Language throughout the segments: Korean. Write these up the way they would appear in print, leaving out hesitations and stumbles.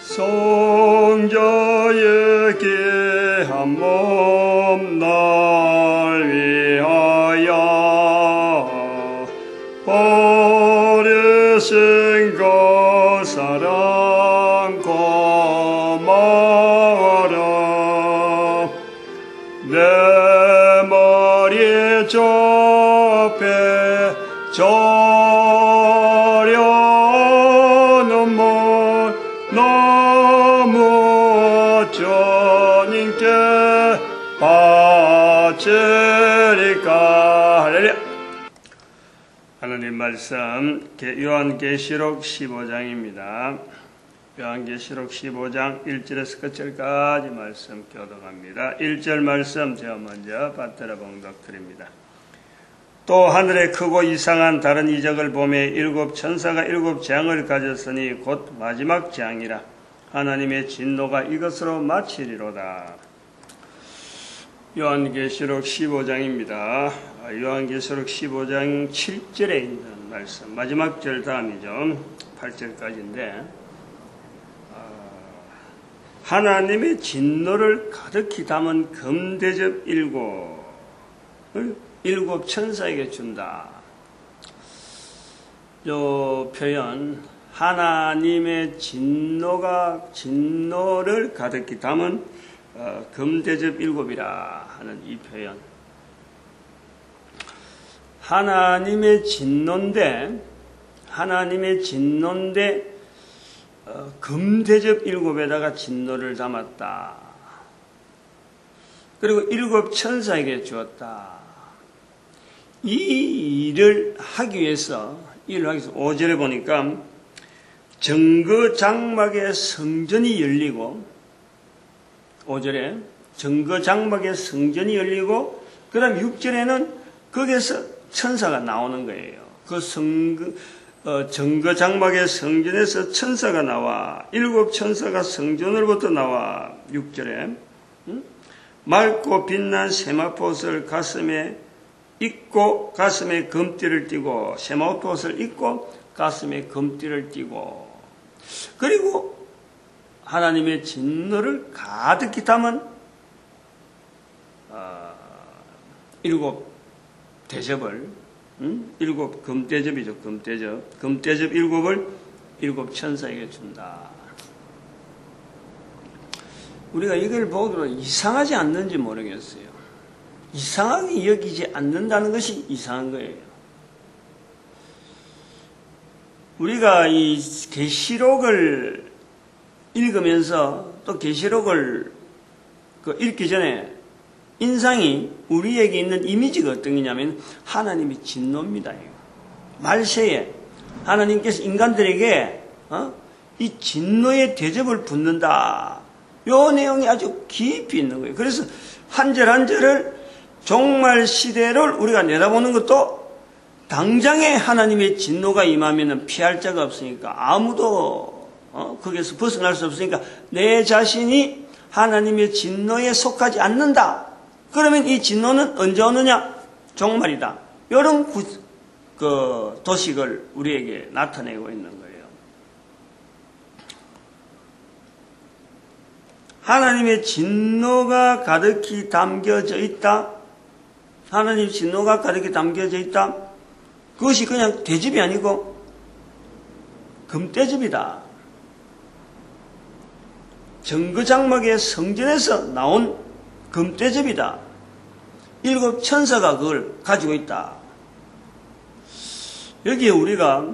성자의 귀한 몸 날 위하여 버리신 그 사랑 고마워라. 내 머리 접해 저려 눈물 너무 주님께 바치리까. 할렐루야. 하나님 말씀 요한계시록 15장입니다. 요한계시록 15장 1절에서 끝절까지 말씀 교독합니다. 1절 말씀 제가 먼저 받들어 봉독드립니다. 또 하늘에 크고 이상한 다른 이적을 보며 일곱 천사가 일곱 재앙을 가졌으니 곧 마지막 재앙이라. 하나님의 진노가 이것으로 마치리로다. 요한계시록 15장입니다. 요한계시록 15장 7절에 있는 말씀, 마지막 절 다음이죠. 8절까지인데 하나님의 진노를 가득히 담은 금대접 일곱 천사에게 준다. 요 표현, 하나님의 진노를 가득히 담은 금대접 일곱이라 하는 이 표현. 하나님의 진노인데 금대접 일곱에다가 진노를 담았다. 그리고 일곱 천사에게 주었다. 이 일을 하기 위해서 5절에 보니까 정거장막의 성전이 열리고, 5절에 정거장막의 성전이 열리고, 그 다음 6절에는 거기에서 천사가 나오는 거예요. 그 정거장막의 성전에서 천사가 나와, 일곱 천사가 성전으로부터 나와. 6절에 맑고 빛난 세마포옷을 가슴에 입고 가슴에 금띠를 띠고, 세마포옷을 입고 가슴에 금띠를 띠고, 그리고 하나님의 진노를 가득히 담은 일곱 대접을, 일곱 금대접이죠. 금대접 일곱을 일곱 천사에게 준다. 우리가 이걸 보기로 이상하지 않는지 모르겠어요. 이상하게 여기지 않는다는 것이 이상한 거예요. 우리가 이 계시록을 읽으면서 또 계시록을 읽기 전에 인상이 우리에게 있는 이미지가 어떤 거냐면 하나님의 진노입니다. 말세에 하나님께서 인간들에게 이 진노의 대접을 붓는다. 요 내용이 아주 깊이 있는 거예요. 그래서 한 절 한 절을 종말 시대를 우리가 내다보는 것도 당장에 하나님의 진노가 임하면 피할 자가 없으니까, 아무도 거기에서 벗어날 수 없으니까 내 자신이 하나님의 진노에 속하지 않는다. 그러면 이 진노는 언제 오느냐? 종말이다. 이런 도식을 우리에게 나타내고 있는 거예요. 하나님의 진노가 가득히 담겨져 있다. 하나님의 진노가 가득히 담겨져 있다. 그것이 그냥 대접이 아니고 금대접이다. 정거장막의 성전에서 나온 금대접이다. 일곱 천사가 그걸 가지고 있다. 여기에 우리가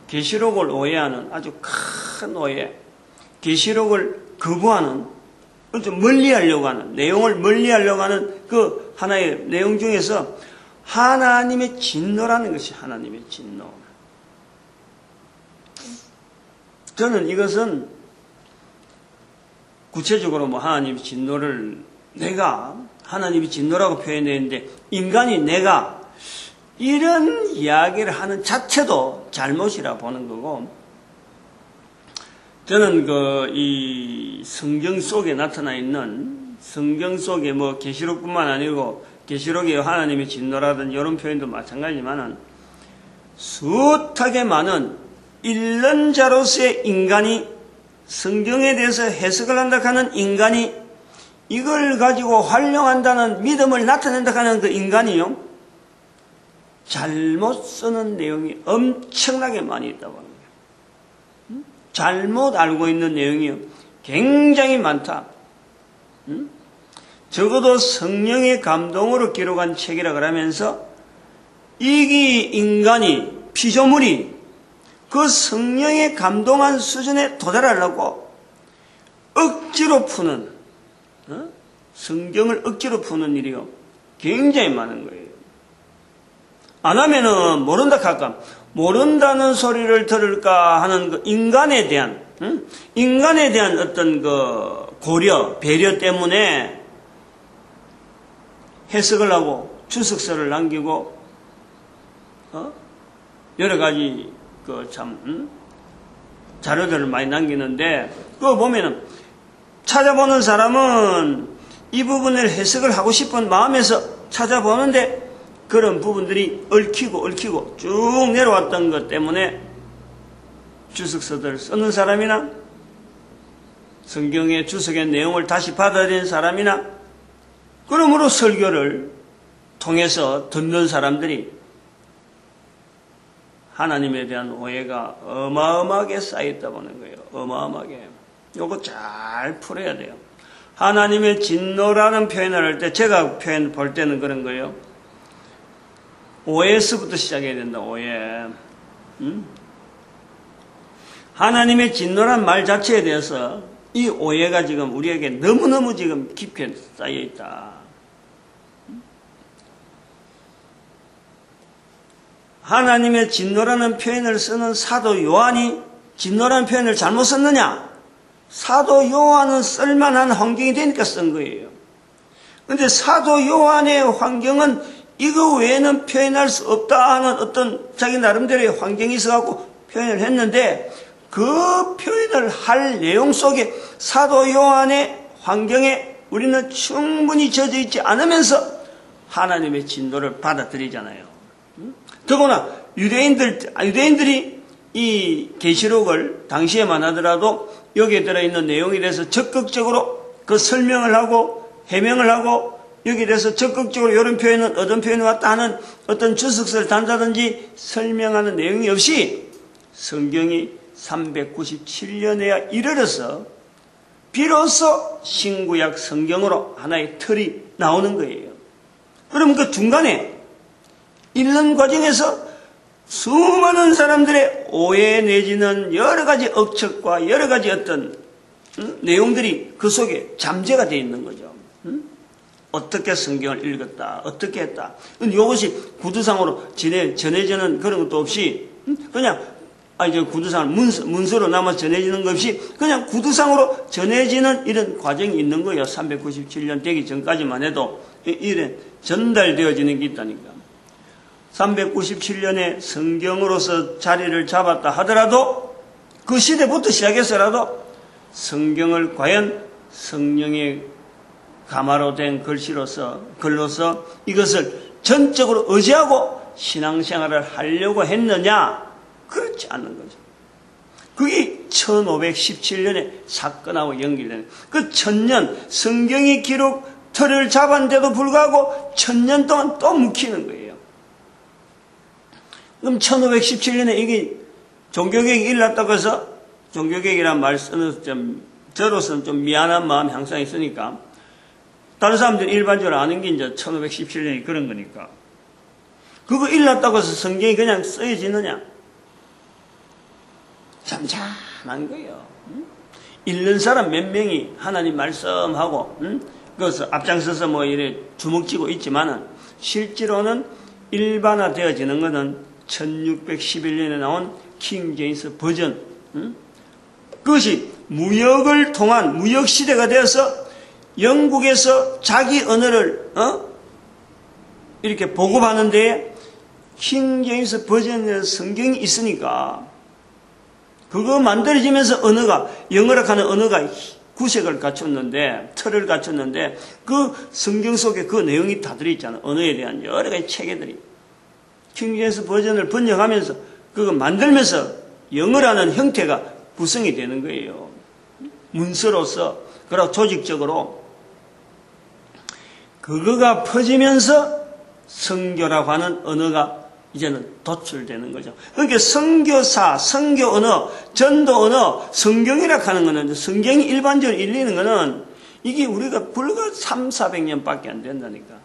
계시록을 오해하는 아주 큰 오해, 계시록을 거부하는, 좀 멀리하려고 하는, 내용을 멀리하려고 하는 그 하나의 내용 중에서 하나님의 진노라는 것이 하나님의 진노. 저는 이것은 구체적으로 하나님의 진노를 내가 하나님의 진노라고 표현했는데, 인간이 내가 이런 이야기를 하는 자체도 잘못이라 보는 거고, 저는 이 성경 속에 나타나 있는, 성경 속에 계시록뿐만 아니고 계시록에 하나님의 진노라든 이런 표현도 마찬가지지만은 숱하게 많은 일론자로서의 인간이 성경에 대해서 해석을 한다 하는 인간이 이걸 가지고 활용한다는 믿음을 나타낸다 하는 그 인간이요, 잘못 쓰는 내용이 엄청나게 많이 있다고 합니다. 잘못 알고 있는 내용이 굉장히 많다. 적어도 성령의 감동으로 기록한 책이라 그러면서 이 인간이, 피조물이 그 성령의 감동한 수준에 도달하려고 억지로 푸는, 성경을 억지로 푸는 일이요, 굉장히 많은 거예요. 안 하면은 모른다 할까? 모른다는 소리를 들을까 하는 그 인간에 대한 어떤 그 고려, 배려 때문에 해석을 하고 주석서를 남기고, 여러 가지 그 참, 자료들을 많이 남기는데, 그거 보면은 찾아보는 사람은 이 부분을 해석을 하고 싶은 마음에서 찾아보는데 그런 부분들이 얽히고 쭉 내려왔던 것 때문에 주석서들을 쓰는 사람이나 성경의 주석의 내용을 다시 받아들인 사람이나 그러므로 설교를 통해서 듣는 사람들이 하나님에 대한 오해가 어마어마하게 쌓였다 보는 거예요. 어마어마하게. 요거 잘 풀어야 돼요. 하나님의 진노라는 표현을 할 때, 제가 표현 볼 때는 그런 거예요. 오해에서부터 시작해야 된다. 오해. 하나님의 진노란 말 자체에 대해서 이 오해가 지금 우리에게 너무너무 지금 깊게 쌓여 있다. 하나님의 진노라는 표현을 쓰는 사도 요한이 진노라는 표현을 잘못 썼느냐? 사도 요한은 쓸만한 환경이 되니까 쓴 거예요. 그런데 사도 요한의 환경은 이거 외에는 표현할 수 없다 하는 어떤 자기 나름대로의 환경이 있어갖고 표현을 했는데, 그 표현을 할 내용 속에 사도 요한의 환경에 우리는 충분히 젖어 있지 않으면서 하나님의 진노를 받아들이잖아요. 더구나 유대인들이 이 계시록을 당시에만 하더라도 여기에 들어있는 내용에 대해서 적극적으로 그 설명을 하고 해명을 하고, 여기에 대해서 적극적으로 이런 표현은 어떤 표현이 왔다 하는 어떤 주석서를 단다든지 설명하는 내용이 없이 성경이 397년에야 이르러서 비로소 신구약 성경으로 하나의 틀이 나오는 거예요. 그럼 그 중간에 읽는 과정에서 수많은 사람들의 오해 내지는 여러 가지 억측과 여러 가지 어떤 내용들이 그 속에 잠재가 되어 있는 거죠. 어떻게 성경을 읽었다, 어떻게 했다. 이것이 구두상으로 전해지는 그런 것도 없이 그냥 이제 구두상으로 문서로 남아 전해지는 것 없이 그냥 구두상으로 전해지는 이런 과정이 있는 거예요. 397년 되기 전까지만 해도 이래 전달되어지는 게 있다니까. 397년에 성경으로서 자리를 잡았다 하더라도 그 시대부터 시작해서라도 성경을 과연 성령의 가마로 된 글로서 이것을 전적으로 의지하고 신앙생활을 하려고 했느냐? 그렇지 않는 거죠. 그게 1517년에 사건하고 연결되는, 그 1000년 성경의 기록 틀을 잡았는데도 불구하고 1000년 동안 또 묵히는 거예요. 그럼 1517년에 이게 종교개혁이 일어났다고 해서, 종교개혁이라는 말 쓰는 저로서는 좀 미안한 마음이 항상 있으니까, 다른 사람들이 일반적으로 아는 게 이제 1517년이 그런 거니까. 그거 일어났다고 해서 성경이 그냥 쓰여지느냐? 잠잠한 거예요. 읽는 사람 몇 명이 하나님 말씀하고, 그것을 앞장서서 뭐 이래 주먹쥐고 있지만은, 실제로는 일반화되어지는 것은 1611년에 나온 킹 제임스 버전, 그것이 무역을 통한 무역 시대가 되어서 영국에서 자기 언어를 이렇게 보급하는데 킹 제임스 버전의 성경이 있으니까 그거 만들어지면서 언어가, 영어라 하는 언어가 구색을 갖췄는데, 틀을 갖췄는데, 그 성경 속에 그 내용이 다 들어있잖아. 언어에 대한 여러 가지 체계들이. 킹 제임스 버전을 번역하면서, 그거 만들면서 영어라는 형태가 구성이 되는 거예요. 문서로서, 그리고 조직적으로 그거가 퍼지면서 성교라고 하는 언어가 이제는 도출되는 거죠. 그러니까 성교사, 성교 언어, 전도 언어, 성경이라 하는 거는, 성경이 일반적으로 일리는 거는 이게 우리가 불과 300~400년밖에 안 된다니까.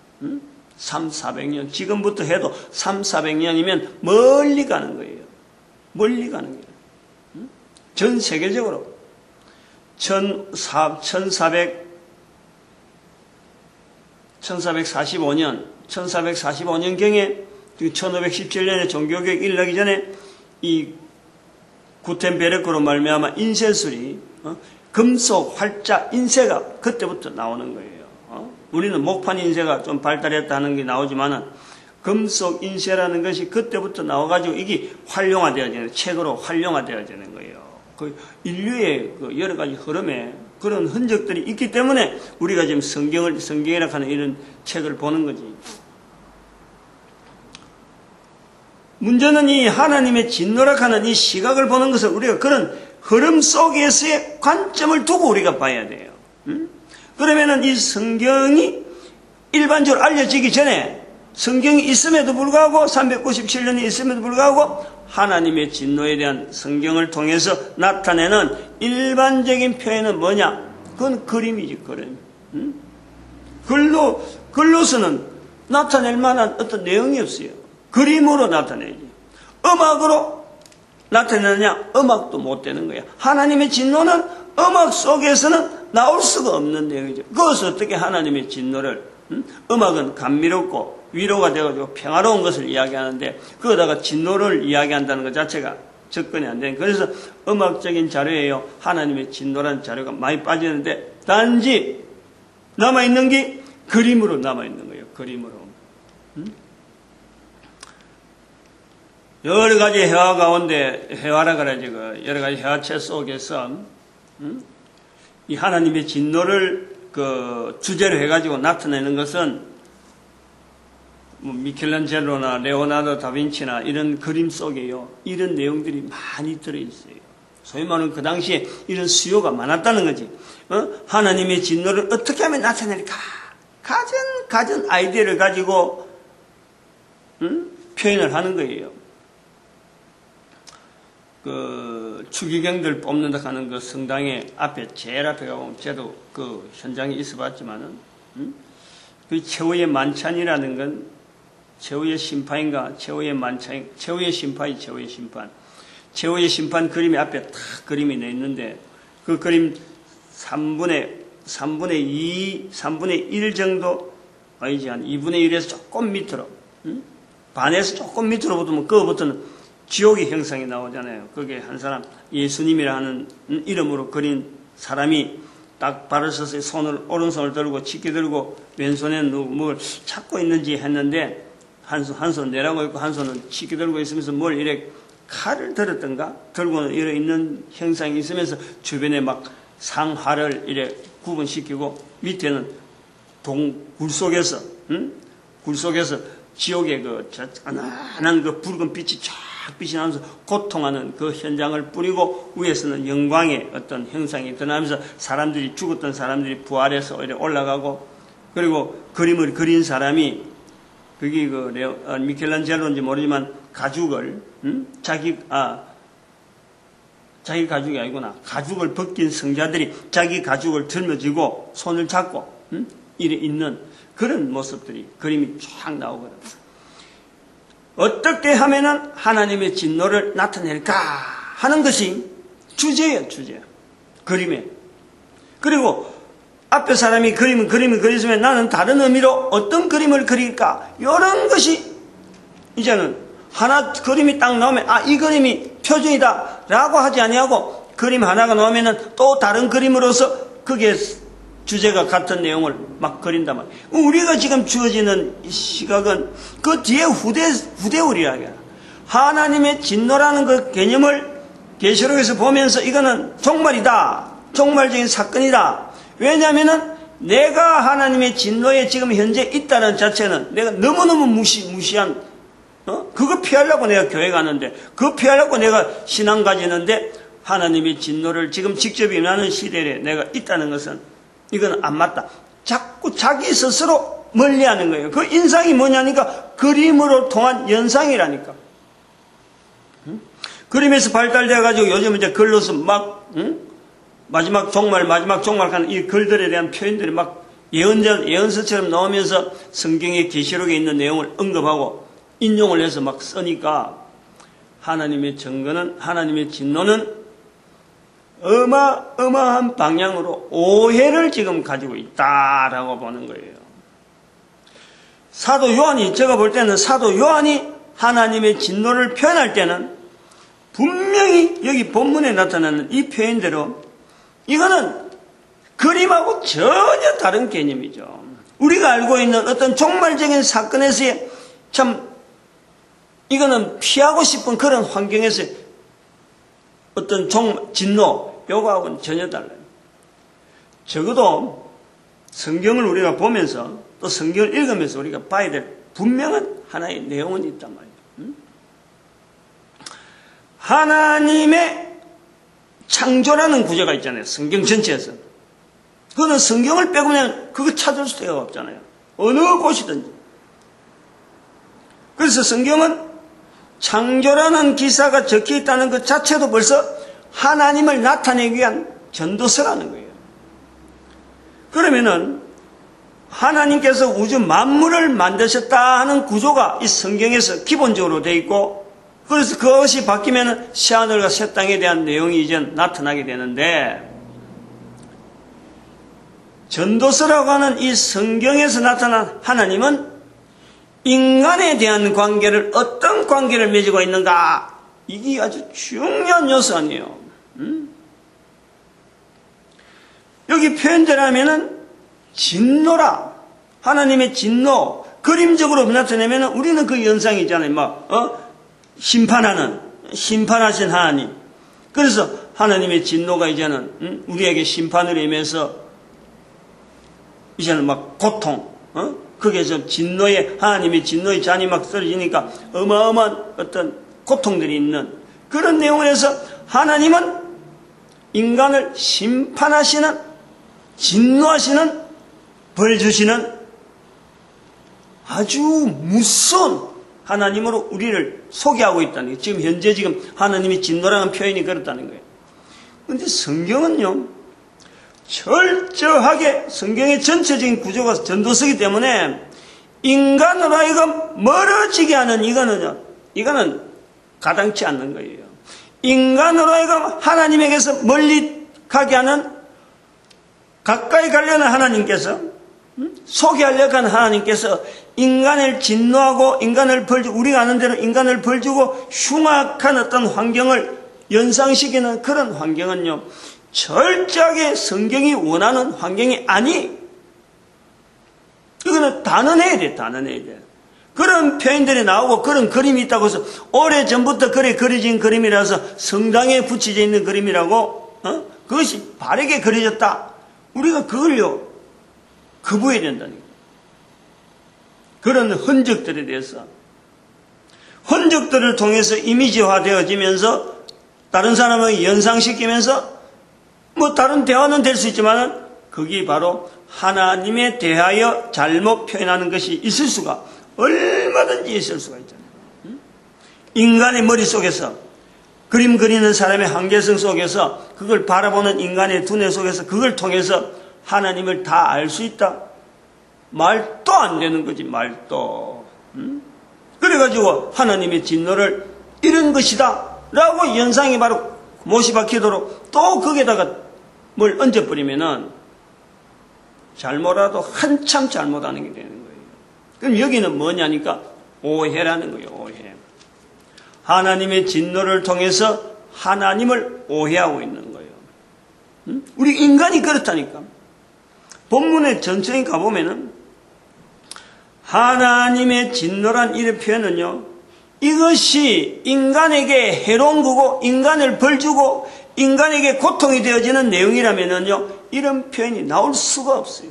300~400년. 지금부터 해도 300~400년이면 멀리 가는 거예요. 멀리 가는 거예요. 전 세계적으로 1445년경에 1517년에 종교개혁 일어나기 전에 이 구텐베르크로 말미암아 인쇄술이 금속 활자 인쇄가 그때부터 나오는 거예요. 우리는 목판 인쇄가 좀 발달했다는 게 나오지만은 금속 인쇄라는 것이 그때부터 나와가지고 이게 활용화되어지는, 책으로 활용화되어지는 거예요. 그 인류의 그 여러 가지 흐름에 그런 흔적들이 있기 때문에 우리가 지금 성경이라 하는 이런 책을 보는 거지. 문제는 이 하나님의 진노라 하는 이 시각을 보는 것을 우리가 그런 흐름 속에서의 관점을 두고 우리가 봐야 돼요. 그러면은 이 성경이 일반적으로 알려지기 전에 성경이 있음에도 불구하고 397년이 있음에도 불구하고 하나님의 진노에 대한 성경을 통해서 나타내는 일반적인 표현은 뭐냐? 그건 그림이지, 그림. 글로서는 나타낼 만한 어떤 내용이 없어요. 그림으로 나타내지. 음악으로 나타내느냐? 음악도 못 되는 거야. 하나님의 진노는 음악 속에서는 나올 수가 없는 내용이죠. 그것을 어떻게 하나님의 진노를, 음악은 감미롭고 위로가 되어가지고 평화로운 것을 이야기하는데, 그거다가 진노를 이야기한다는 것 자체가 접근이 안 되는. 그래서 음악적인 자료예요. 하나님의 진노라는 자료가 많이 빠지는데, 단지 남아있는 게 그림으로 남아있는 거예요. 그림으로. 여러 가지 회화 가운데, 회화라 그러지, 여러 가지 회화체 속에서, 이 하나님의 진노를 주제로 해가지고 나타내는 것은 미켈란젤로나 레오나르도 다빈치나 이런 그림 속에요. 이런 내용들이 많이 들어있어요. 소위 말하는 그 당시에 이런 수요가 많았다는 거지. 하나님의 진노를 어떻게 하면 나타낼까? 가진 아이디어를 가지고 표현을 하는 거예요. 추기경들 뽑는다 하는 그 성당의 앞에, 제일 앞에 가보면, 저도 그 현장에 있어 봤지만은, 그 최후의 만찬이라는 건, 최후의 심판인가, 최후의 만찬, 최후의 심판이 최후의 심판. 최후의 심판 그림이 앞에 딱 그림이 내 있는데, 그 그림 3분의 1 정도, 아니지, 한 2분의 1에서 조금 밑으로, 반에서 조금 밑으로 붙으면, 그거부터는 지옥의 형상이 나오잖아요. 그게 한 사람, 예수님이라 하는 이름으로 그린 사람이 딱 발을 서서 오른손을 들고 치기 들고 왼손에는 뭘 찾고 있는지 했는데, 한 손 내라고 있고 한 손은 치기 들고 있으면서 뭘 이렇게 칼을 들었던가? 들고는 이래 있는 형상이 있으면서 주변에 막 상하를 이래 구분시키고 밑에는 굴 속에서 지옥의 가난한 그 붉은 빛이 쫙 빛이 나면서 고통하는 그 현장을 뿌리고, 위에서는 영광의 어떤 형상이 드러나면서 사람들이, 죽었던 사람들이 부활해서 올라가고, 그리고 그림을 그린 사람이, 그게 미켈란젤로인지 모르지만 가죽을, 자기 가죽이 아니구나. 가죽을 벗긴 성자들이 자기 가죽을 들며쥐고 손을 잡고, 이래 있는 그런 모습들이, 그림이 쫙 나오거든. 어떻게 하면은 하나님의 진노를 나타낼까 하는 것이 주제예요, 주제. 그림에. 그리고 앞에 사람이 그림을 그렸으면 나는 다른 의미로 어떤 그림을 그릴까? 이런 것이 이제는 하나 그림이 딱 나오면, 이 그림이 표준이다 라고 하지 아니하고, 그림 하나가 나오면은 또 다른 그림으로서 그게 주제가 같은 내용을 막 그린단 말이에요. 우리가 지금 주어지는 시각은 그 뒤에 후대우리라게 하나님의 진노라는 그 개념을 계시록에서 보면서 이거는 종말이다. 종말적인 사건이다. 왜냐하면은 내가 하나님의 진노에 지금 현재 있다는 자체는 내가 너무너무 무시한, 그거 피하려고 내가 교회 가는데, 그거 피하려고 내가 신앙 가지는데, 하나님의 진노를 지금 직접 임하는 시대에 내가 있다는 것은 이건 안 맞다. 자꾸 자기 스스로 멀리하는 거예요. 그 인상이 뭐냐니까 그림으로 통한 연상이라니까. 그림에서 발달돼가지고 요즘 이제 글로서 막 마지막 종말 하는 이 글들에 대한 표현들이 막 예언서처럼 나오면서 성경의 계시록에 있는 내용을 언급하고 인용을 해서 막 쓰니까 하나님의 증거는, 하나님의 진노는 어마어마한 방향으로 오해를 지금 가지고 있다라고 보는 거예요. 사도 요한이, 제가 볼 때는 사도 요한이 하나님의 진노를 표현할 때는 분명히 여기 본문에 나타나는 이 표현대로 이거는 그림하고 전혀 다른 개념이죠. 우리가 알고 있는 어떤 종말적인 사건에서의 참 이거는 피하고 싶은 그런 환경에서 어떤 진노, 요거하고는 전혀 달라요. 적어도 성경을 우리가 보면서 또 성경을 읽으면서 우리가 봐야 될 분명한 하나의 내용은 있단 말이에요. 하나님의 창조라는 구조가 있잖아요. 성경 전체에서. 그거는 성경을 빼고는 그거 찾을 수가 없잖아요. 어느 곳이든지. 그래서 성경은 창조라는 기사가 적혀 있다는 것 자체도 벌써 하나님을 나타내기 위한 전도서라는 거예요. 그러면은 하나님께서 우주 만물을 만드셨다 하는 구조가 이 성경에서 기본적으로 되어 있고, 그래서 그것이 바뀌면 새하늘과 새 땅에 대한 내용이 이제 나타나게 되는데, 전도서라고 하는 이 성경에서 나타난 하나님은 인간에 대한 관계를, 어떤 관계를 맺고 있는가, 이게 아주 중요한 요소 아니에요. 여기 표현되라면은 진노라, 하나님의 진노, 그림적으로 나타내면 우리는 그 연상이잖아요. 심판하신 하나님. 그래서 하나님의 진노가 이제는 우리에게 심판을 임해서 이제는 막 고통, 거기에서 하나님의 진노의 잔이 막 썰어지니까 어마어마한 어떤 고통들이 있는 그런 내용을 해서 하나님은 인간을 심판하시는, 진노하시는, 벌 주시는 아주 무서운 하나님으로 우리를 소개하고 있다는 거예요. 지금 현재 하나님이 진노라는 표현이 그렇다는 거예요. 그런데 성경은요, 철저하게 성경의 전체적인 구조가 전도서이기 때문에 인간으로 하여금 멀어지게 하는 이거는 가당치 않는 거예요. 인간으로 하여금 하나님에게서 멀리 가게 하는, 가까이 가려는 하나님께서, 소개하려고 하는 하나님께서 인간을 진노하고 인간을 벌주고, 우리가 아는 대로 인간을 벌주고 흉악한 어떤 환경을 연상시키는 그런 환경은요, 철저하게 성경이 원하는 환경이 아니. 이거는 단언해야 돼, 단언해야 돼. 그런 표현들이 나오고 그런 그림이 있다고 해서 오래전부터 그려진 그림이라서 성당에 붙여져 있는 그림이라고, 그것이 바르게 그려졌다. 우리가 그걸요, 거부해야 된다니까. 그런 흔적들에 대해서. 흔적들을 통해서 이미지화 되어지면서 다른 사람에게 연상시키면서 다른 대화는 될 수 있지만 그게 바로 하나님에 대하여 잘못 표현하는 것이 있을 수가, 얼마든지 있을 수가 있잖아요. 인간의 머릿속에서, 그림 그리는 사람의 한계성 속에서, 그걸 바라보는 인간의 두뇌 속에서 그걸 통해서 하나님을 다 알 수 있다? 말도 안 되는 거지, 말도. 그래가지고 하나님의 진노를 이런 것이다 라고 연상이 바로 못이 박히도록 또 거기에다가 뭘 얹어버리면은 잘못하도 한참 잘못하는 게 되는 거예요. 그럼 여기는 뭐냐니까 오해라는 거예요, 오해. 하나님의 진노를 통해서 하나님을 오해하고 있는 거예요. 우리 인간이 그렇다니까. 본문의 전체에 가보면은 하나님의 진노란 이 표현은요, 이것이 인간에게 해로운 거고 인간을 벌주고 인간에게 고통이 되어지는 내용이라면은요, 이런 표현이 나올 수가 없어요.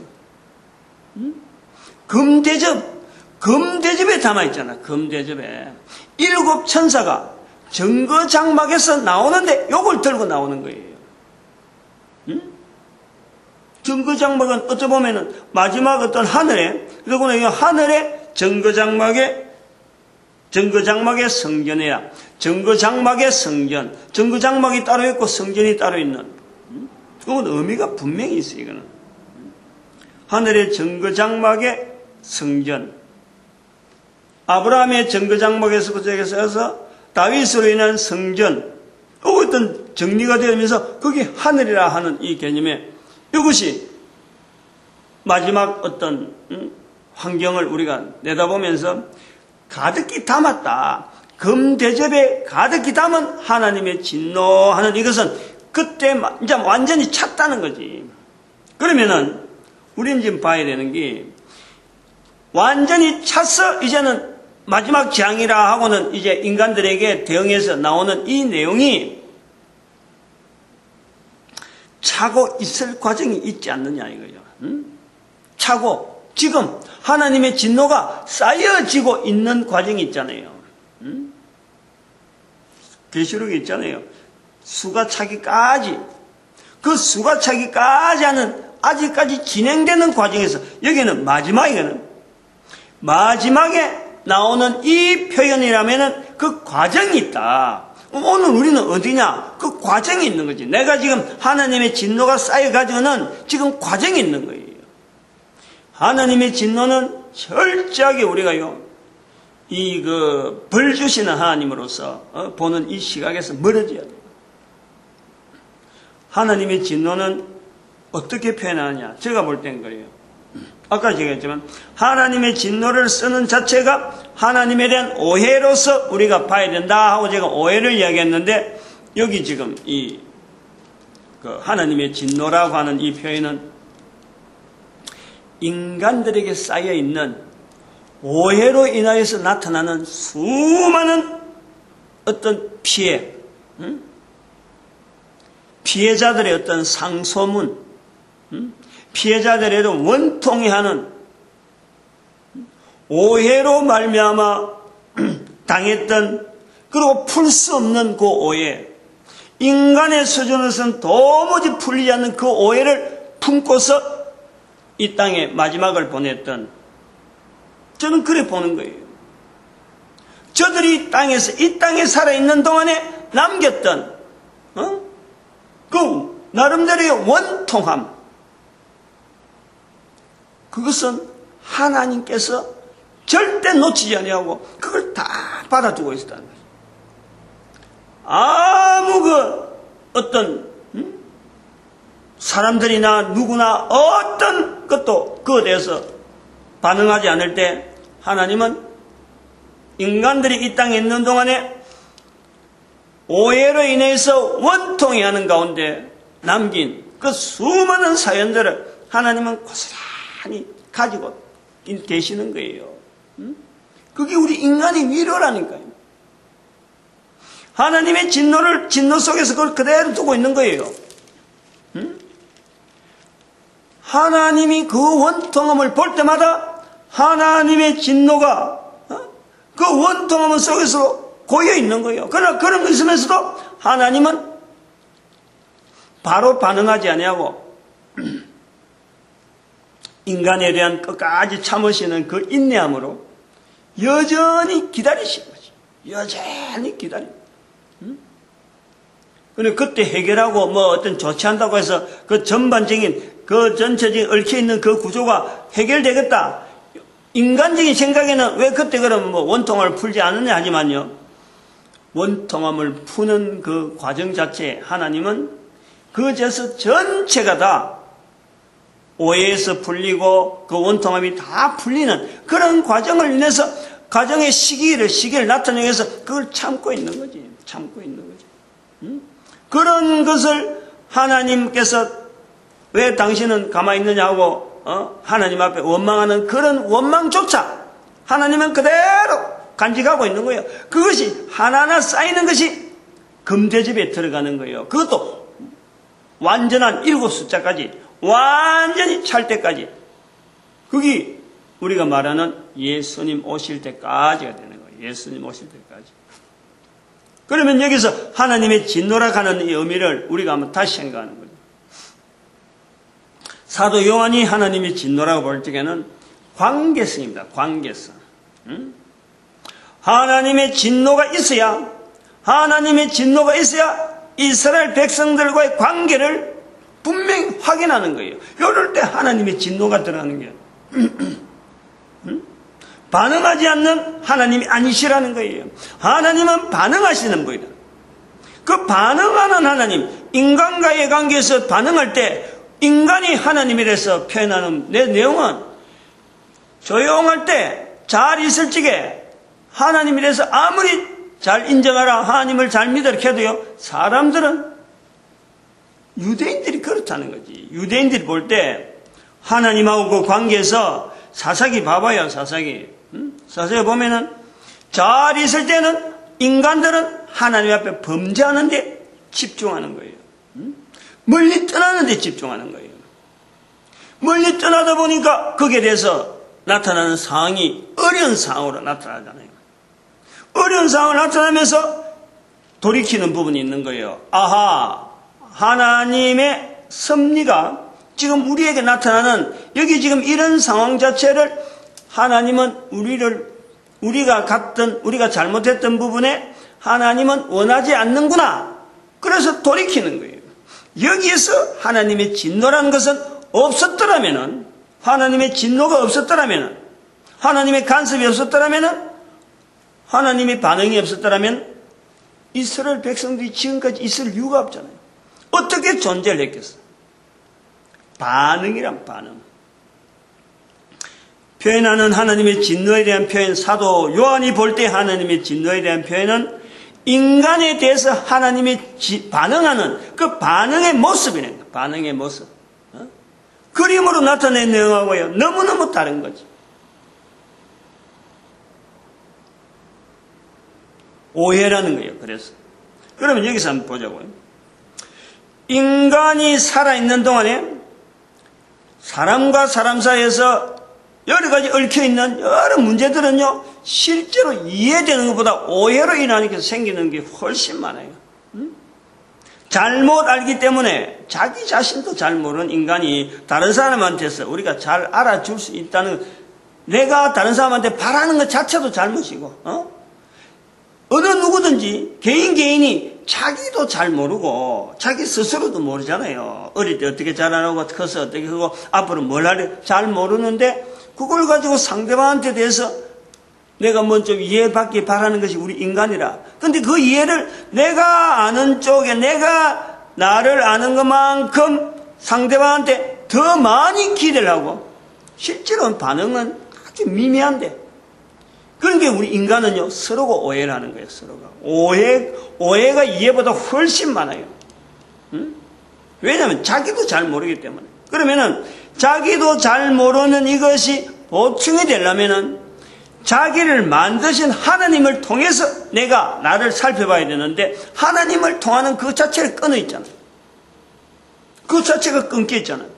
금대접에 담아있잖아. 금대접에 7 천사가 정거장막에서 나오는데 요걸 들고 나오는 거예요. 정거장막은 어찌 보면은 마지막 어떤 하늘에, 그러고는 이 하늘에 정거장막의 성전이야. 정거장막의 성전. 정거장막이 따로 있고 성전이 따로 있는. 그건 의미가 분명히 있어요, 이거는. 하늘의 정거장막의 성전. 아브라함의 정거장막에서부터 해서 다윗으로 인한 성전. 어떤 정리가 되면서 그게 하늘이라 하는 이 개념에 이것이 마지막 어떤 환경을 우리가 내다보면서 가득히 담았다. 금대접에 가득히 담은 하나님의 진노하는 이것은 그때 이제 완전히 찼다는 거지. 그러면은 우리는 지금 봐야 되는 게 완전히 찼어. 이제는 마지막 재앙이라 하고는 이제 인간들에게 대응해서 나오는 이 내용이 차고 있을 과정이 있지 않느냐 이거죠. 차고 지금 하나님의 진노가 쌓여지고 있는 과정이 있잖아요. 계시록에 있잖아요. 수가 차기까지, 그 수가 차기까지 하는 아직까지 진행되는 과정에서 여기는 마지막에 나오는 이 표현이라면은 그 과정이 있다. 오늘 우리는 어디냐? 그 과정이 있는 거지. 내가 지금 하나님의 진노가 쌓여가지고는 지금 과정이 있는 거예요. 하나님의 진노는 철저하게 우리가요, 벌 주시는 하나님으로서 보는 이 시각에서 멀어져야 돼요. 하나님의 진노는 어떻게 표현하느냐? 제가 볼 땐 그래요. 아까 제가 했지만 하나님의 진노를 쓰는 자체가 하나님에 대한 오해로서 우리가 봐야 된다 하고 제가 오해를 이야기했는데, 여기 지금 하나님의 진노라고 하는 이 표현은 인간들에게 쌓여있는 오해로 인하여서 나타나는 수많은 어떤 피해자들의 어떤 상소문, 피해자들에도 원통해 하는 오해로 말미암아 당했던, 그리고 풀 수 없는 그 오해, 인간의 수준에서는 도무지 풀리지 않는 그 오해를 품고서 이 땅에 마지막을 보냈던, 저는 그래 보는 거예요. 저들이 이 땅에 살아있는 동안에 남겼던 그 나름대로의 원통함, 그것은 하나님께서 절대 놓치지 아니하고 그걸 다 받아주고 있었다는 거죠. 아무 어떤 사람들이나 누구나 어떤 것도 그에 대해서 반응하지 않을 때 하나님은 인간들이 이 땅에 있는 동안에 오해로 인해서 원통해하는 가운데 남긴 그 수많은 사연들을 하나님은 고스란히 가지고 계시는 거예요. 그게 우리 인간의 위로라니까요. 하나님의 진노 속에서 그걸 그대로 두고 있는 거예요. 하나님이 그 원통함을 볼 때마다 하나님의 진노가 그 원통함 속에서 고여 있는 거예요. 그러나 그런 거 있으면서도 하나님은 바로 반응하지 아니하고 인간에 대한 끝까지 참으시는 그 인내함으로 여전히 기다리신 거지. 여전히 기다립니다. 근데 그때 해결하고 어떤 조치한다고 해서 그 전반적인 그 전체적인 얽혀있는 그 구조가 해결되겠다. 인간적인 생각에는 왜 그때 그럼 원통함을 풀지 않느냐 하지만요. 원통함을 푸는 그 과정 자체에 하나님은 그제서 전체가 다 오해에서 풀리고 그 원통함이 다 풀리는 그런 과정을 인해서 가정의 시기를 나타내기 위해서 그걸 참고 있는 거지. 참고 있는 거지. 그런 것을 하나님께서 왜 당신은 가만히 있느냐 하고 하나님 앞에 원망하는 그런 원망조차 하나님은 그대로 간직하고 있는 거예요. 그것이 하나하나 쌓이는 것이 금대접에 들어가는 거예요. 그것도 완전한 7 숫자까지 완전히 찰 때까지. 그게 우리가 말하는 예수님 오실 때까지가 되는 거예요. 예수님 오실 때까지. 그러면 여기서 하나님의 진노라 하는 이 의미를 우리가 한번 다시 생각하는 거죠. 사도 요한이 하나님의 진노라고 볼 적에는 관계성입니다. 관계성. 하나님의 진노가 있어야 이스라엘 백성들과의 관계를 분명히 확인하는 거예요. 이럴 때 하나님의 진노가 들어가는 거예요. 반응하지 않는 하나님이 아니시라는 거예요. 하나님은 반응하시는 분이다. 그 반응하는 하나님, 인간과의 관계에서 반응할 때 인간이 하나님이라서 표현하는 내 내용은 조용할 때 잘 있을 적에 하나님이라서 아무리 잘 인정하라, 하나님을 잘 믿으라 해도요, 사람들은 유대인들이 그렇다는 거지. 유대인들이 볼 때 하나님하고 그 관계에서 사사기 봐봐요, 사사기. 사사기 보면은 잘 있을 때는 인간들은 하나님 앞에 범죄하는 데 집중하는 거예요. 멀리 떠나는 데 집중하는 거예요. 멀리 떠나다 보니까 거기에 대해서 나타나는 상황이 어려운 상황으로 나타나잖아요. 어려운 상황을 나타나면서 돌이키는 부분이 있는 거예요. 아하, 하나님의 섭리가 지금 우리에게 나타나는 여기 지금 이런 상황 자체를 하나님은 우리가 잘못했던 부분에 하나님은 원하지 않는구나. 그래서 돌이키는 거예요. 여기에서 하나님의 진노라는 것은 없었더라면은, 하나님의 진노가 없었더라면은, 하나님의 간섭이 없었더라면은, 하나님의 반응이 없었더라면 이스라엘 백성들이 지금까지 있을 이유가 없잖아요. 어떻게 존재를 했겠어? 반응이란 반응. 표현하는 하나님의 진노에 대한 표현, 사도 요한이 볼 때 하나님의 진노에 대한 표현은 인간에 대해서 하나님이 반응하는 그 반응의 모습이네. 반응의 모습. 그림으로 나타낸 내용하고요, 너무너무 다른 거지. 오해라는 거예요. 그래서 그러면 여기서 한번 보자고요. 인간이 살아있는 동안에 사람과 사람 사이에서 여러 가지 얽혀있는 여러 문제들은요, 실제로 이해되는 것보다 오해로 인하니까 생기는 게 훨씬 많아요. 잘못 알기 때문에 자기 자신도 잘 모르는 인간이 다른 사람한테서 우리가 잘 알아줄 수 있다는, 내가 다른 사람한테 바라는 것 자체도 잘못이고, 어느 누구든지 개인이 자기도 잘 모르고 자기 스스로도 모르잖아요. 어릴 때 어떻게 자라나고 커서 어떻게 하고 앞으로 뭘 하려 잘 모르는데 그걸 가지고 상대방한테 대해서 내가 먼저 이해받기 바라는 것이 우리 인간이라. 근데 그 이해를 내가 아는 쪽에, 내가 나를 아는 것만큼 상대방한테 더 많이 기대를 하고 실제로는 반응은 아주 미미한데, 그러니까 우리 인간은요, 서로가 오해를 하는 거예요, 서로가. 오해가 이해보다 훨씬 많아요. 왜냐하면 자기도 잘 모르기 때문에. 그러면은, 자기도 잘 모르는 이것이 보충이 되려면은, 자기를 만드신 하나님을 통해서 내가 나를 살펴봐야 되는데, 하나님을 통하는 그 자체를 끊어 있잖아요. 그 자체가 끊겨 있잖아요.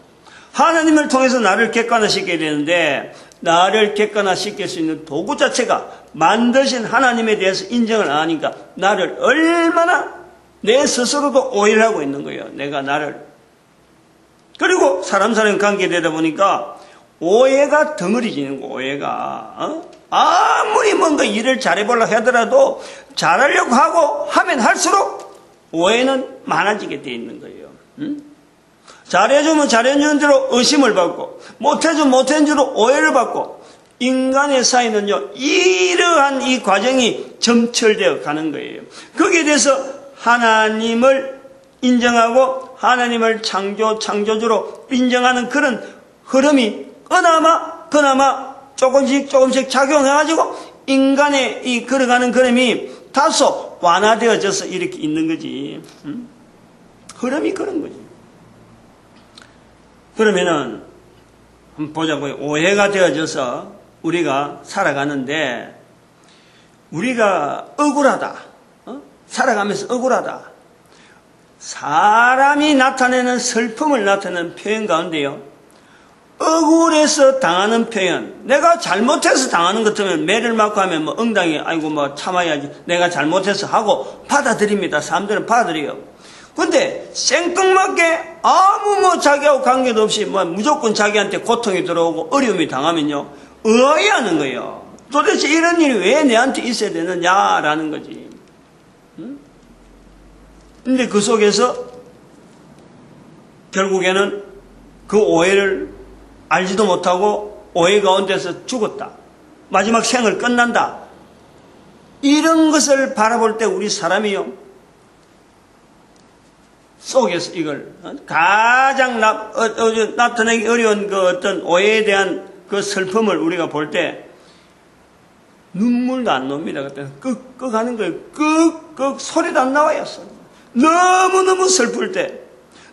하나님을 통해서 나를 객관화시켜야 되는데, 나를 객관화시킬 수 있는 도구 자체가 만드신 하나님에 대해서 인정을 안 하니까 나를 얼마나 내 스스로도 오해를 하고 있는 거예요. 내가 나를. 그리고 사람 관계되다 보니까 오해가 덩어리지는 거, 오해가. 아무리 뭔가 일을 잘해보려고 하더라도 잘하려고 하고 하면 할수록 오해는 많아지게 돼 있는 거예요. 잘해주면 잘해주는 대로 의심을 받고, 못해주면 못해주는 대로 오해를 받고, 인간의 사이는요, 이러한 이 과정이 점철되어 가는 거예요. 거기에 대해서 하나님을 인정하고 하나님을 창조주로 인정하는 그런 흐름이 그나마 조금씩 작용해가지고 인간의 이 걸어가는 흐름이 다소 완화되어져서 이렇게 있는 거지. 흐름이 그런 거지. 그러면은 한번 보자고요. 오해가 되어져서 우리가 살아가는데 우리가 억울하다. 살아가면서 억울하다. 사람이 나타내는 슬픔을 나타내는 표현 가운데요, 억울해서 당하는 표현, 내가 잘못해서 당하는 것 같으면 매를 맞고 하면 뭐 엉덩이 아이고 뭐 참아야지 내가 잘못해서 하고 받아들입니다. 사람들은 받아들여요. 근데 생뚱맞게 아무 뭐 자기하고 관계도 없이 뭐 무조건 자기한테 고통이 들어오고 어려움이 당하면요 의아해하는 거예요. 도대체 이런 일이 왜 내한테 있어야 되느냐라는 거지. 근데 그 속에서 결국에는 그 오해를 알지도 못하고 오해 가운데서 죽었다. 마지막 생을 끝난다. 이런 것을 바라볼 때 우리 사람이요 속에서 이걸 가장 나타내기 어려운 그 어떤 오해에 대한 그 슬픔을 우리가 볼 때 눈물도 안 놉니다. 그때 끄끄 하는 거예요. 끄끄 소리도 안 나와요. 너무너무 슬플 때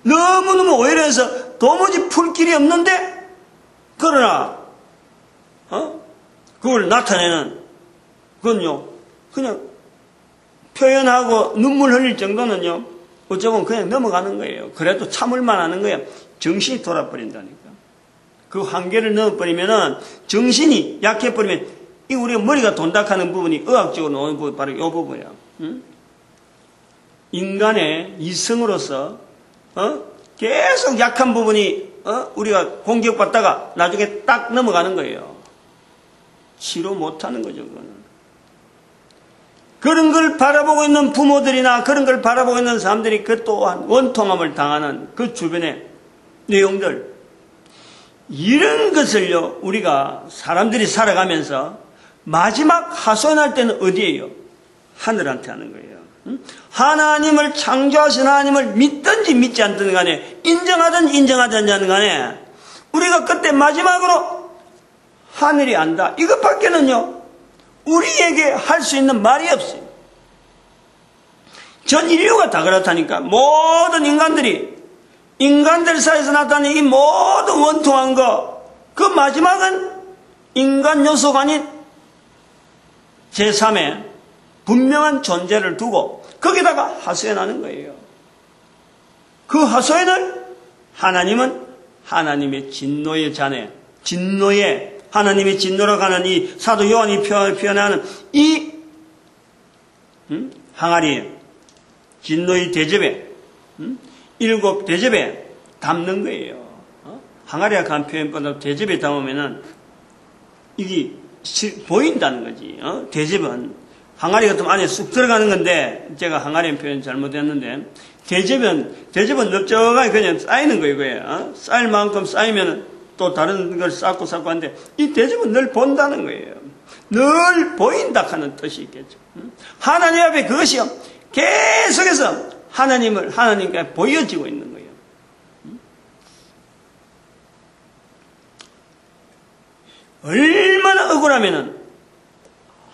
너무너무 오해를 해서 도무지 풀 길이 없는데 그러나 그걸 나타내는 그건요 그냥 표현하고 눈물 흘릴 정도는요 어쩌면 그냥 넘어가는 거예요. 그래도 참을만 하는 거예요. 정신이 돌아버린다니까. 그 한계를 넘어버리면은 정신이 약해버리면 이 우리가 머리가 돈닥하는 부분이 의학적으로 나오는 부분이 바로 이 부분이야. 인간의 이성으로서 계속 약한 부분이 우리가 공격받다가 나중에 딱 넘어가는 거예요. 치료 못하는 거죠. 그거는. 그런 걸 바라보고 있는 부모들이나 그런 걸 바라보고 있는 사람들이 그 또한 원통함을 당하는 그 주변의 내용들 이런 것을요 우리가 사람들이 살아가면서 마지막 하소연할 때는 어디예요? 하늘한테 하는 거예요. 하나님을 창조하신 하나님을 믿든지 믿지 않든 간에 인정하든 인정하지 않든 간에 우리가 그때 마지막으로 하늘이 안다. 이것밖에는요 우리에게 할 수 있는 말이 없어요. 전 인류가 다 그렇다니까. 모든 인간들 사이에서 나타나는 이 모든 원통한 거 그 마지막은 인간 요소가 아닌 제3의 분명한 존재를 두고 거기다가 하소연하는 거예요. 그 하소연을 하나님은 하나님의 진노의 자네, 하나님의 진노라고 하는 이 사도 요한이 표현하는 이 항아리에 진노의 대접에 7 대접에 담는 거예요. 항아리라고 하는 표현보다 대접에 담으면은 이게 보인다는 거지. 대접은 항아리 같으면 안에 쑥 들어가는 건데 제가 항아리 표현 잘못했는데 대접은 넓적하게 그냥 쌓이는 거예요. 쌓일 만큼 쌓이면 또 다른 걸 쌓고 하는데 이 대접은 늘 본다는 거예요. 늘 보인다 하는 뜻이 있겠죠. 하나님 앞에 그것이요 계속해서 하나님께 보여지고 있는 거예요. 얼마나 억울하면은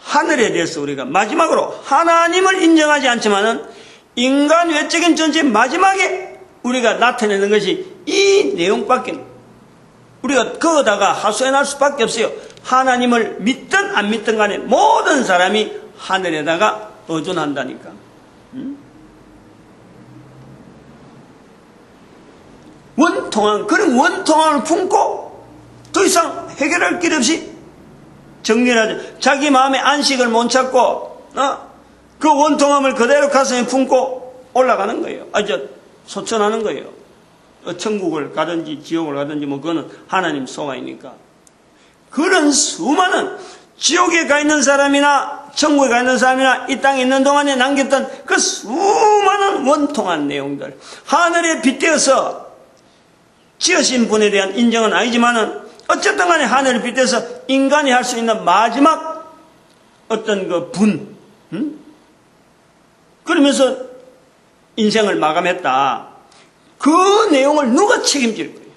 하늘에 대해서 우리가 마지막으로 하나님을 인정하지 않지만은 인간 외적인 존재 마지막에 우리가 나타내는 것이 이 내용밖에 우리가 거기다가 하소연할 수밖에 없어요. 하나님을 믿든 안 믿든 간에 모든 사람이 하늘에다가 의존한다니까. 그런 원통함을 품고 더 이상 해결할 길 없이 정리하죠. 자기 마음의 안식을 못 찾고 그 원통함을 그대로 가슴에 품고 올라가는 거예요. 소천하는 거예요. 천국을 가든지 지옥을 가든지 뭐 그거는 하나님 소관이니까. 그런 수많은 지옥에 가 있는 사람이나 천국에 가 있는 사람이나 이 땅에 있는 동안에 남겼던 그 수많은 원통한 내용들 하늘에 빗대어서 지으신 분에 대한 인정은 아니지만은 어쨌든 간에 하늘을 빗대서 인간이 할 수 있는 마지막 어떤 그 그러면서 인생을 마감했다. 그 내용을 누가 책임질 거예요?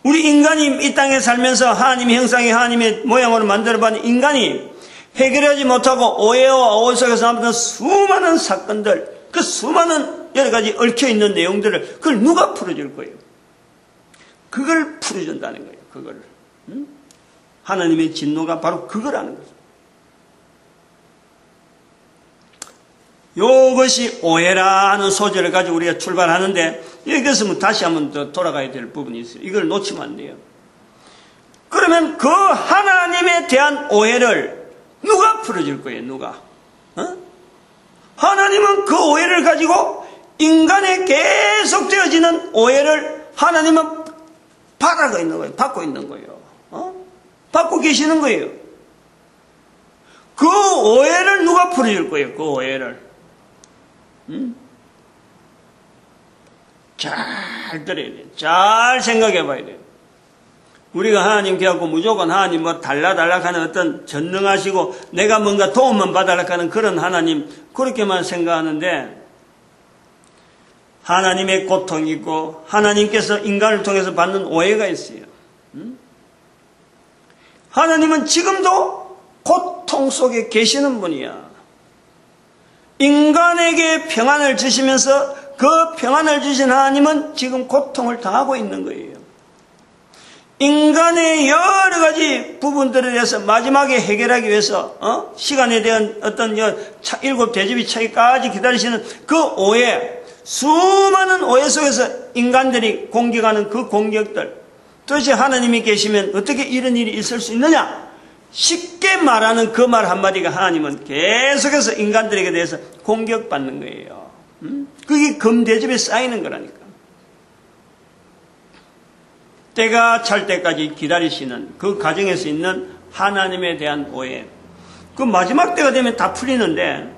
우리 인간이 이 땅에 살면서 하나님의 형상의 하나님의 모양으로 만들어본 인간이 해결하지 못하고 오해와 오해 속에서 나타난 수많은 사건들, 그 수많은 여러 가지 얽혀있는 내용들을 그걸 누가 풀어줄 거예요? 그걸 풀어준다는 거예요. 그걸. 하나님의 진노가 바로 그거라는 거죠. 이것이 오해라는 소재를 가지고 우리가 출발하는데, 여기서 다시 한번 더 돌아가야 될 부분이 있어요. 이걸 놓치면 안 돼요. 그러면 그 하나님에 대한 오해를 누가 풀어줄 거예요? 누가? 하나님은 그 오해를 가지고 인간에 계속되어지는 오해를 하나님은 받아가 있는 거예요. 받고 있는 거예요. 받고 계시는 거예요. 그 오해를 누가 풀어줄 거예요? 그 오해를. 잘 들어야 돼요. 잘 생각해 봐야 돼요. 우리가 하나님 계약고 무조건 하나님 뭐 달라달락하는 어떤 전능하시고 내가 뭔가 도움만 받아라 하는 그런 하나님, 그렇게만 생각하는데, 하나님의 고통이 있고 하나님께서 인간을 통해서 받는 오해가 있어요. 하나님은 지금도 고통 속에 계시는 분이야. 인간에게 평안을 주시면서 그 평안을 주신 하나님은 지금 고통을 당하고 있는 거예요. 인간의 여러 가지 부분들에 대해서 마지막에 해결하기 위해서 시간에 대한 어떤 7 대접이 차기까지 기다리시는 그 오해, 수많은 오해 속에서 인간들이 공격하는 그 공격들, 도대체 하나님이 계시면 어떻게 이런 일이 있을 수 있느냐? 쉽게 말하는 그 말 한마디가 하나님은 계속해서 인간들에게 대해서 공격받는 거예요. 그게 금대접에 쌓이는 거라니까. 때가 찰 때까지 기다리시는 그 과정에서 있는 하나님에 대한 오해. 그 마지막 때가 되면 다 풀리는데,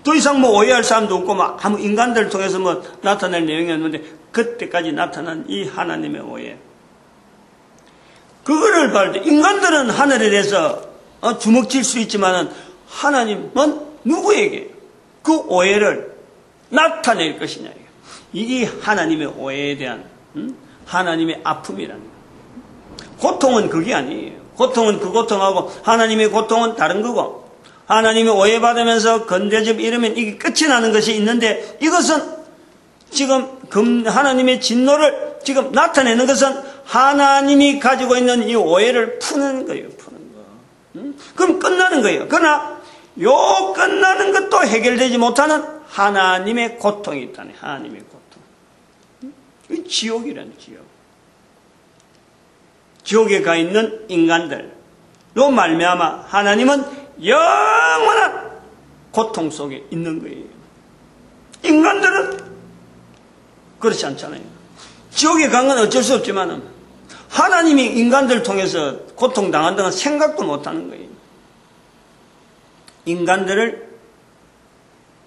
더 이상 뭐 오해할 사람도 없고, 막 아무 인간들을 통해서 뭐 나타낼 내용이 없는데, 그때까지 나타난 이 하나님의 오해. 그거를 볼 때, 인간들은 하늘에 대해서 주먹질 수 있지만은, 하나님은 누구에게 그 오해를 나타낼 것이냐. 이게 하나님의 오해에 대한, 하나님의 아픔이라는 거예요. 고통은 그게 아니에요. 고통은 그 고통하고 하나님의 고통은 다른 거고, 하나님이 오해받으면서 건대접 이러면 이게 끝이 나는 것이 있는데, 이것은 지금 하나님의 진노를 지금 나타내는 것은 하나님이 가지고 있는 이 오해를 푸는 거예요. 푸는 거. 그럼 끝나는 거예요. 그러나 요 끝나는 것도 해결되지 못하는 하나님의 고통이 있다네. 하나님의 고통. 지옥이라는 지옥. 지옥에 가 있는 인간들로 말미암아 하나님은 영원한 고통 속에 있는 거예요. 인간들은 그렇지 않잖아요. 지옥에 간 건 어쩔 수 없지만 하나님이 인간들을 통해서 고통당한다는 생각도 못하는 거예요. 인간들을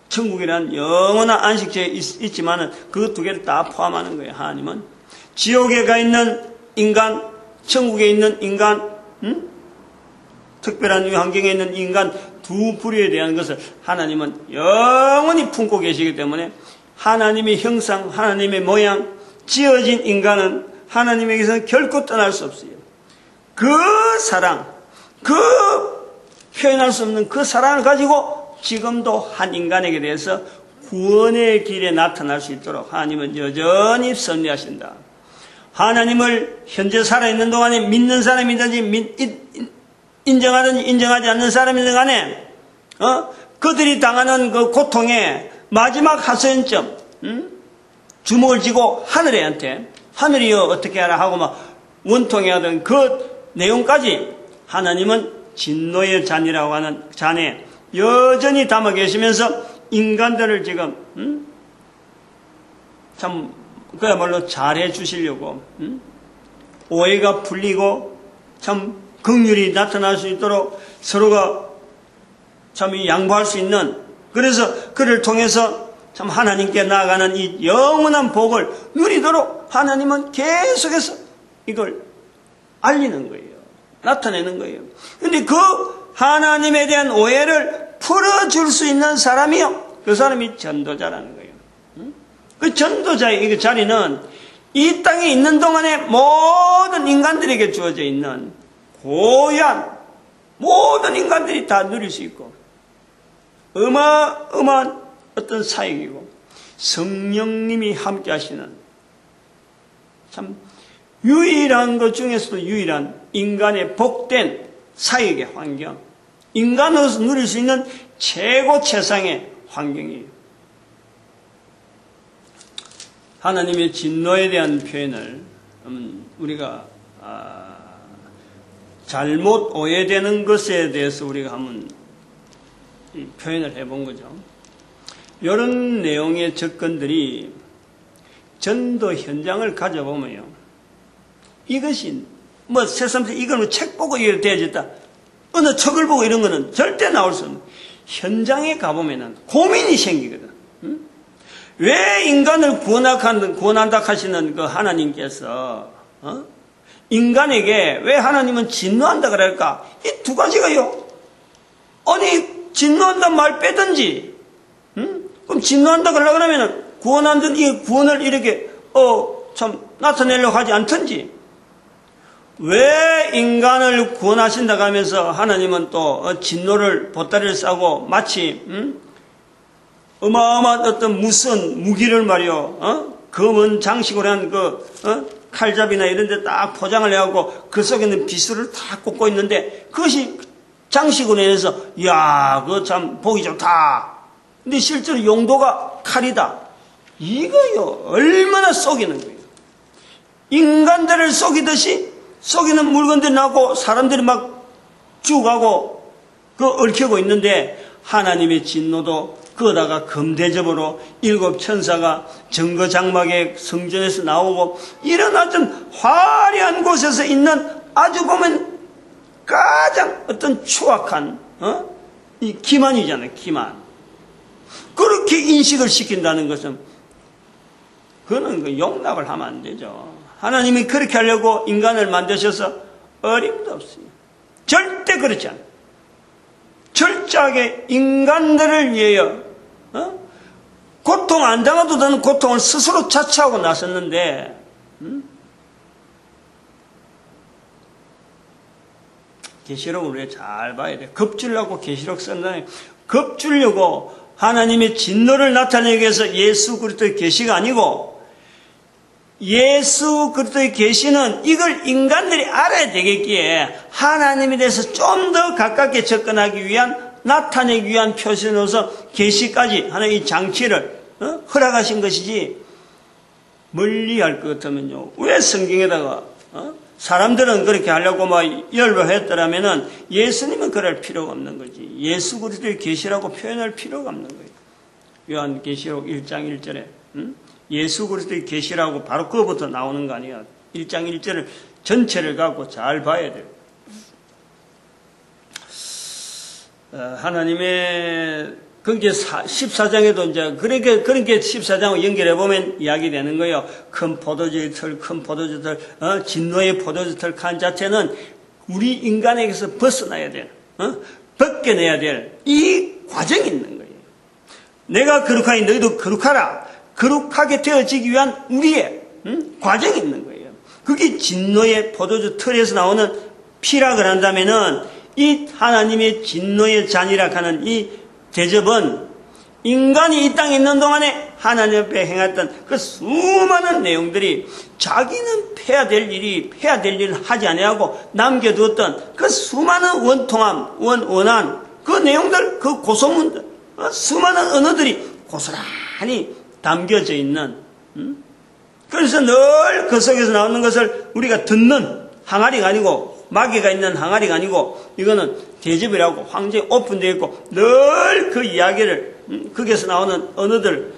천국이란 영원한 안식처에 있지만은 그 두 개를 다 포함하는 거예요. 하나님은 지옥에 가 있는 인간, 천국에 있는 인간, 특별한 환경에 있는 인간 두 부류에 대한 것을 하나님은 영원히 품고 계시기 때문에 하나님의 형상, 하나님의 모양, 지어진 인간은 하나님에게서 결코 떠날 수 없어요. 그 사랑, 그 표현할 수 없는 그 사랑을 가지고 지금도 한 인간에게 대해서 구원의 길에 나타날 수 있도록 하나님은 여전히 섭리하신다. 하나님을 현재 살아있는 동안에 믿는 사람이든지 인정하든지 인정하지 않는 사람이든 간에 그들이 당하는 그 고통의 마지막 하소연점, 주먹을 쥐고 하늘이여 어떻게 하라 하고 막 원통해 하던 그 내용까지 하나님은 진노의 잔이라고 하는 잔에 여전히 담아 계시면서 인간들을 지금 참 그야말로 잘해 주시려고 오해가 풀리고 참 긍휼이 나타날 수 있도록 서로가 참 양보할 수 있는, 그래서 그를 통해서 참 하나님께 나아가는 이 영원한 복을 누리도록 하나님은 계속해서 이걸 알리는 거예요. 나타내는 거예요. 그런데 그 하나님에 대한 오해를 풀어줄 수 있는 사람이요, 그 사람이 전도자라는 거예요. 그 전도자의 이 자리는 이 땅에 있는 동안에 모든 인간들에게 주어져 있는 고유한 모든 인간들이 다 누릴 수 있고 어마어마한 어떤 사역이고 성령님이 함께 하시는 참 유일한 것 중에서도 유일한 인간의 복된 사역의 환경, 인간으로서 누릴 수 있는 최고 최상의 환경이에요. 하나님의 진노에 대한 표현을 우리가 잘못 오해되는 것에 대해서 우리가 한번 표현을 해본 거죠. 이런 내용의 접근들이 전도 현장을 가져보면요, 이것이 뭐 새삼스레 이걸 책 보고 이렇게 되어졌다, 어느 책을 보고 이런 거는 절대 나올 수 없는, 현장에 가보면은 고민이 생기거든. 왜 인간을 구원한다 하시는 그 하나님께서 인간에게 왜 하나님은 진노한다 그럴까? 이 두 가지가요. 아니 진노한다 말 빼든지, 그럼 진노한다 그러려고 하면은 구원한든 이 구원을 이렇게 참 나타내려고 하지 않든지, 왜 인간을 구원하신다고 하면서 하나님은 또 진노를 보따리를 싸고 마치 어마어마한 어떤 무슨 무기를 말이요, 검은 장식으로 한 칼잡이나 이런 데 딱 포장을 해갖고 그 속에는 비수를 다 꽂고 있는데 그것이 장식으로 인해서 이야 그거 참 보기 좋다. 근데 실제로 용도가 칼이다. 이거요 얼마나 속이는 거예요. 인간들을 속이듯이 속이는 물건들이 나고 사람들이 막 죽어가고 얽히고 있는데, 하나님의 진노도 그러다가 금대접으로 7 천사가 정거장막의 성전에서 나오고 이런 아주 화려한 곳에서 있는 아주 보면 가장 어떤 추악한 이 기만이잖아요. 기만. 그렇게 인식을 시킨다는 것은 그거는 용납을 하면 안 되죠. 하나님이 그렇게 하려고 인간을 만드셔서 어림도 없어요. 절대 그렇지 않아요. 철저하게 인간들을 위하여 고통 안 당해도 되는 고통을 스스로 자처하고 나섰는데, 계시록을 우리가 잘 봐야 돼요. 겁주려고 계시록 쓴다는, 겁주려고 하나님의 진노를 나타내기 위해서 예수 그리스도의 계시가 아니고, 예수 그리스도의 계시는 이걸 인간들이 알아야 되겠기에 하나님에 대해서 좀 더 가깝게 접근하기 위한, 나타내기 위한 표시로서 계시까지 하나님의 장치를 허락하신 것이지, 멀리할 것 같으면요, 왜 성경에다가 사람들은 그렇게 하려고 막 열거했더라면은 예수님은 그럴 필요가 없는 거지. 예수 그리스도의 계시라고 표현할 필요가 없는 거예요. 요한계시록 1장 1절에 예수 그리스도의 계시라고 바로 그거부터 나오는 거 아니야. 1장 1절을 전체를 갖고 잘 봐야 돼요. 하나님의 그게 14장에도 이제 그렇게 14장을 연결해 보면 이야기되는 거예요. 큰 포도주의 틀, 진노의 포도주 틀 칸 자체는 우리 인간에게서 벗어나야 될, 벗겨내야 될 이 과정이 있는 거예요. 내가 거룩하니 너희도 거룩하라. 거룩하게 되어지기 위한 우리의 과정이 있는 거예요. 그게 진노의 포도주 틀에서 나오는 피락을 한다면은 이 하나님의 진노의 잔이라 하는 이 대접은 인간이 이 땅에 있는 동안에 하나님 앞에 행했던 그 수많은 내용들이 자기는 해야 될 일을 하지 아니하고 남겨두었던 그 수많은 원통함, 원한 그 내용들, 그 고소문들, 수많은 언어들이 고스란히 담겨져 있는, 그래서 늘 그 속에서 나오는 것을 우리가 듣는 항아리가 아니고, 마귀가 있는 항아리가 아니고, 이거는 대접이라고 황제에 오픈되어 있고, 늘 그 이야기를, 거기에서 나오는 언어들,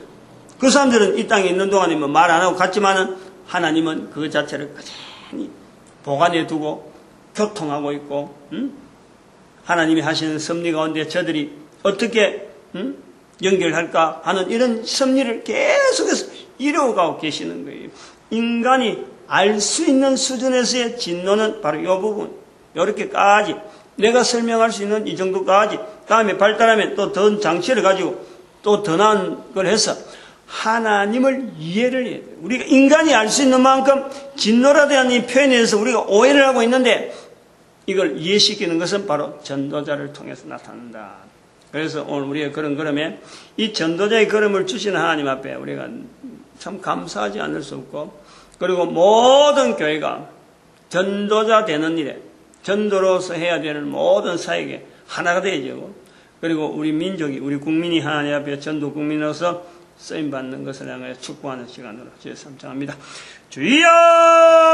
그 사람들은 이 땅에 있는 동안이면 말 안 하고 갔지만은 하나님은 그 자체를 꾸준히 보관해 두고 교통하고 있고, 하나님이 하시는 섭리 가운데 저들이 어떻게 연결할까 하는 이런 섭리를 계속해서 이루어가고 계시는 거예요. 인간이 알 수 있는 수준에서의 진노는 바로 이 부분, 이렇게까지 내가 설명할 수 있는 이 정도까지, 다음에 발달하면 또 더 장치를 가지고 또 더 나은 걸 해서 하나님을 이해를 해야 돼요. 우리가 인간이 알 수 있는 만큼 진노라 대한 이 표현에 대해서 우리가 오해를 하고 있는데, 이걸 이해시키는 것은 바로 전도자를 통해서 나타난다. 그래서 오늘 우리가 그런 걸음에 이 전도자의 걸음을 주시는 하나님 앞에 우리가 참 감사하지 않을 수 없고, 그리고 모든 교회가 전도자 되는 일에, 전도로서 해야 되는 모든 사역에 하나가 되어지고, 그리고 우리 민족이, 우리 국민이 하나님 앞에 전도 국민으로서 쓰임받는 것을 향하여 축복하는 시간으로 주여 삼창합니다. 주여!